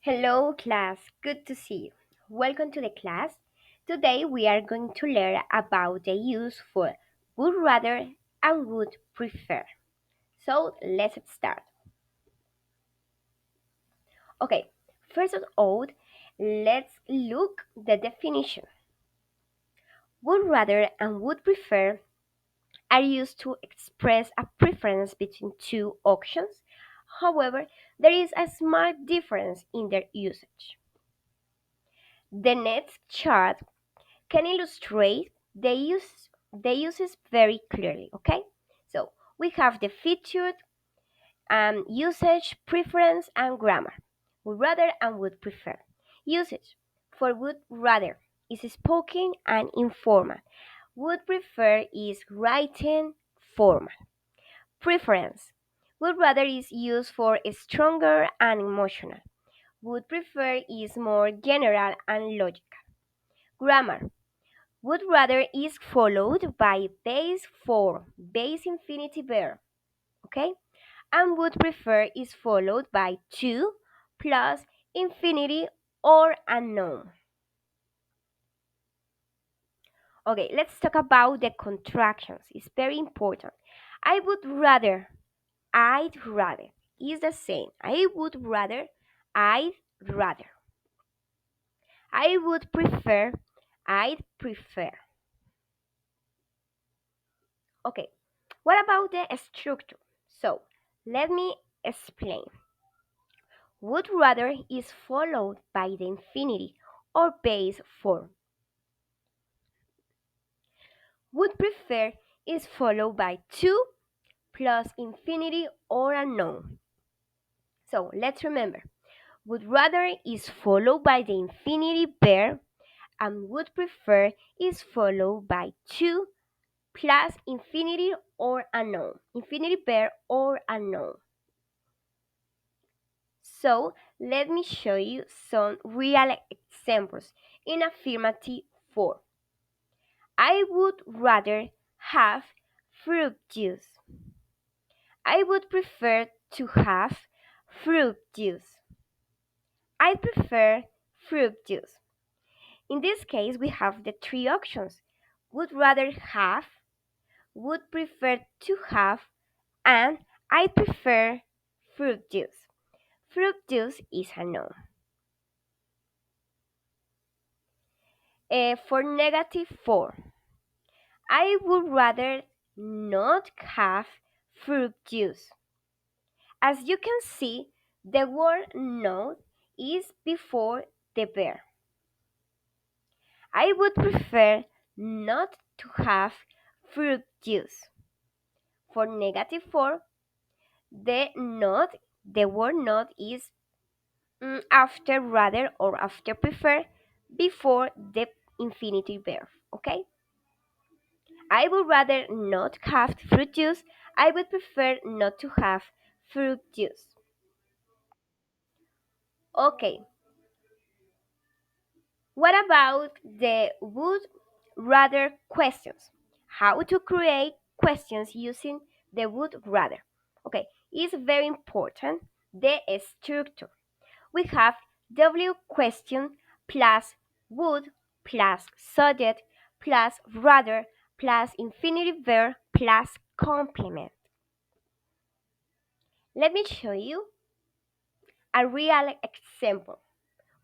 Hello, class. Good to see you. Welcome to the class. Today we are going to learn about the use for would rather and would prefer. So let's start. Okay, first of all, let's look the definition. Would rather and would prefer are used to express a preference between two options. However, there is a small difference in their usage. The next chart can illustrate the uses very clearly. Okay, so we have the featured usage, preference, and grammar. Would rather and would prefer. Usage for would rather is spoken and informal. Would prefer is written formal. Preference would rather is used for stronger and emotional. Would prefer is more general and logical. Grammar would rather is followed by base form, base infinitive verb, okay? And would prefer is followed by to plus infinity or unknown. Okay, let's talk about the contractions. It's very important. I would rather, I'd rather is the same. I would rather, I'd rather. I would prefer, I'd prefer. Okay, what about the structure? So, let me explain. Would rather is followed by the infinity or base form. Would prefer is followed by to plus infinity or unknown. So, let's remember. Would rather is followed by the infinity verb and would prefer is followed by to plus infinity or unknown. Infinity verb or unknown. So let me show you some real examples in affirmative form. I would rather have fruit juice. I would prefer to have fruit juice. I prefer fruit juice. In this case, we have the three options. Would rather have, would prefer to have, and I prefer fruit juice. Fruit juice is a noun. For negative form, I would rather not have fruit juice. As you can see, the word not is before the verb. I would prefer not to have fruit juice. For negative form, the word not is after rather or after prefer before the infinitive verb. Okay? I would rather not have fruit juice. I would prefer not to have fruit juice. Okay, what about the would rather questions? How to create questions using the would rather? Okay, it's very important. The structure. We have W question plus would plus subject plus rather plus infinitive verb plus complement. Let me show you a real example.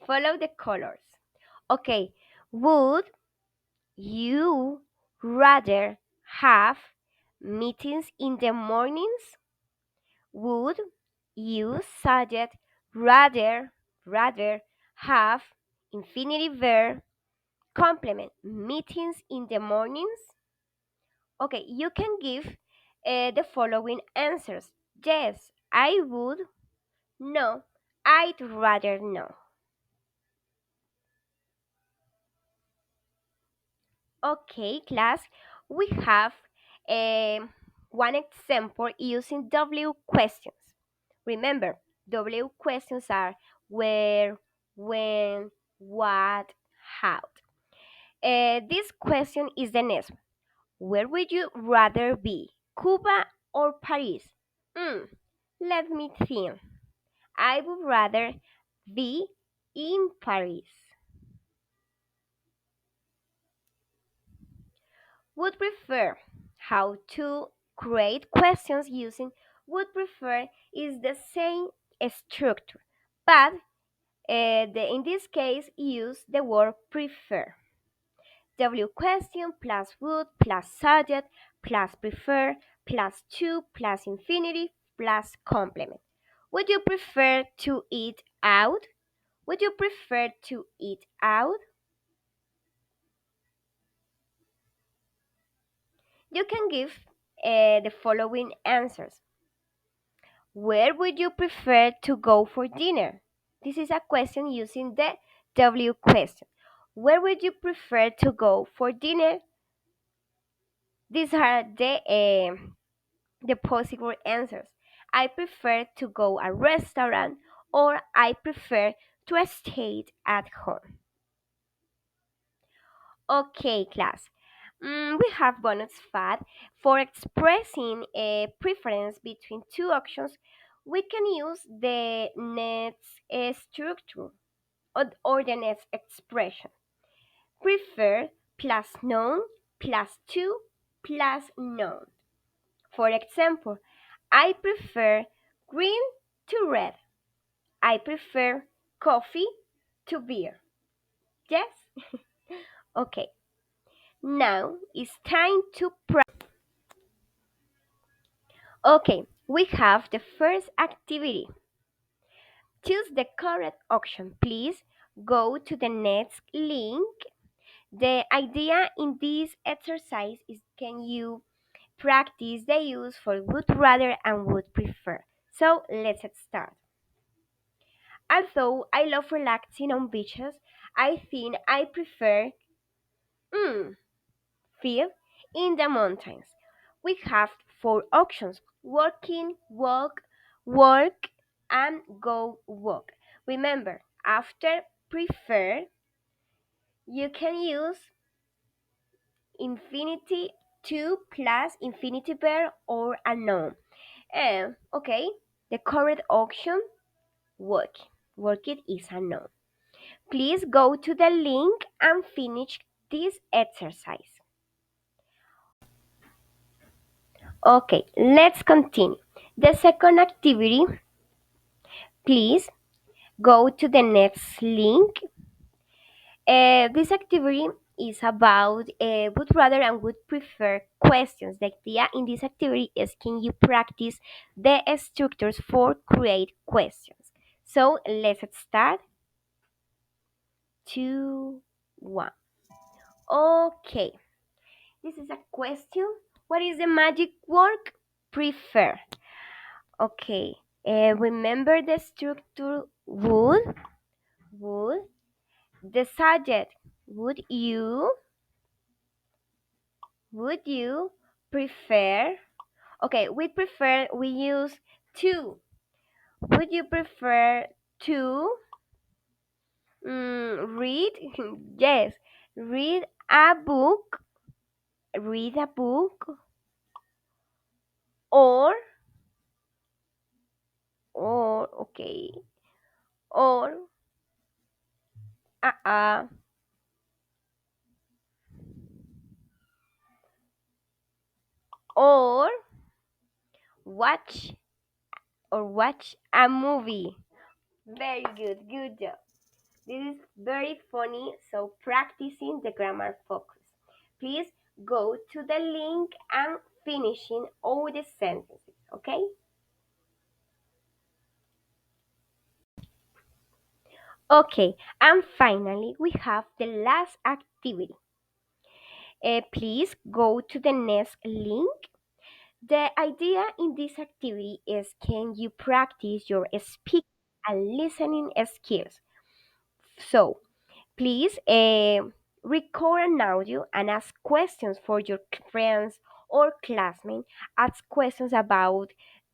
Follow the colors. Okay, would you rather have meetings in the mornings? Would you suggest rather have infinitive verb complement meetings in the mornings? Okay, you can give the following answers. Yes, I would. No, I'd rather no. Okay, class, we have one example using W questions. Remember, W questions are where, when, what, how. This question is the next one. Where would you rather be, Cuba or Paris? Let me think. I would rather B. In Paris. Would prefer. How to create questions using would prefer is the same structure, but in this case use the word prefer. W question plus would plus subject plus prefer plus to plus infinitive plus complement. Would you prefer to eat out? Would you prefer to eat out? You can give the following answers. Where would you prefer to go for dinner? This is a question using the W question. Where would you prefer to go for dinner? These are the possible answers. I prefer to go a restaurant or I prefer to stay at home. Okay, class. We have bonus fact for expressing a preference between two options. We can use the next structure or the next expression. Prefer plus noun plus to plus noun. For example, I prefer green to red. I prefer coffee to beer. Yes? Okay. Now it's time to practice. Okay, we have the first activity. Choose the correct option. Please go to the next link. The idea in this exercise is can you practice the use for would rather and would prefer. So let's start. Although I love relaxing on beaches, I think I prefer mm, feel in the mountains. We have four options: walking, walk, work, and go walk. Remember, after prefer, you can use infinity to plus infinity verb or a noun. Okay, the correct option, work. Work it is a noun. Please go to the link and finish this exercise. Okay, let's continue. The second activity, please go to the next link. This activity is about would rather and would prefer questions. The idea in this activity is can you practice the structures for create questions. So let's start. Two, one. Okay, this is a question. What is the magic word? Prefer. Okay. Remember the structure would, the subject, would you prefer, okay, we use to, would you prefer to read, yes, read a book, read a book, or, okay, or, uh, uh, or watch watch a movie. Very good, good job. This is very funny, so practicing the grammar focus. Please go to the link and finishing all the sentences, okay? Okay, and finally we have the last activity. Please go to the next link. The idea in this activity is can you practice your speaking and listening skills? So please record an audio and ask questions for your friends or classmates. Ask questions about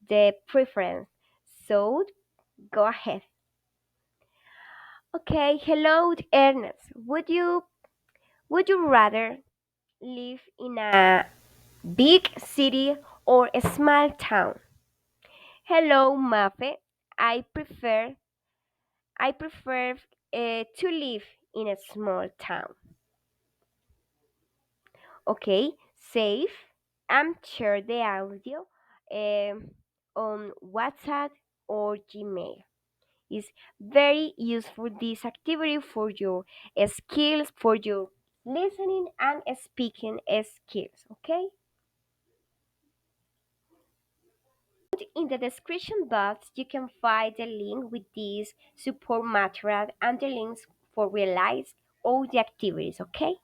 the preference. So go ahead. Okay, hello Ernest. Would you rather live in a big city or a small town? Hello Mafe. I prefer I prefer to live in a small town. Okay, save and share the audio um, on WhatsApp or Gmail. It's very useful this activity for your skills, for your listening and speaking skills. Okay. In the description box, you can find the link with this support material and the links for realize all the activities. Okay.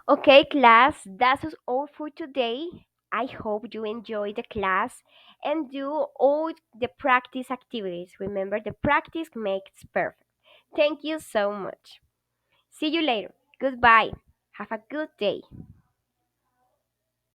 Okay, class, that's all for today. I hope you enjoy the class and do all the practice activities. Remember, the practice makes perfect. Thank you so much. See you later. Goodbye. Have a good day.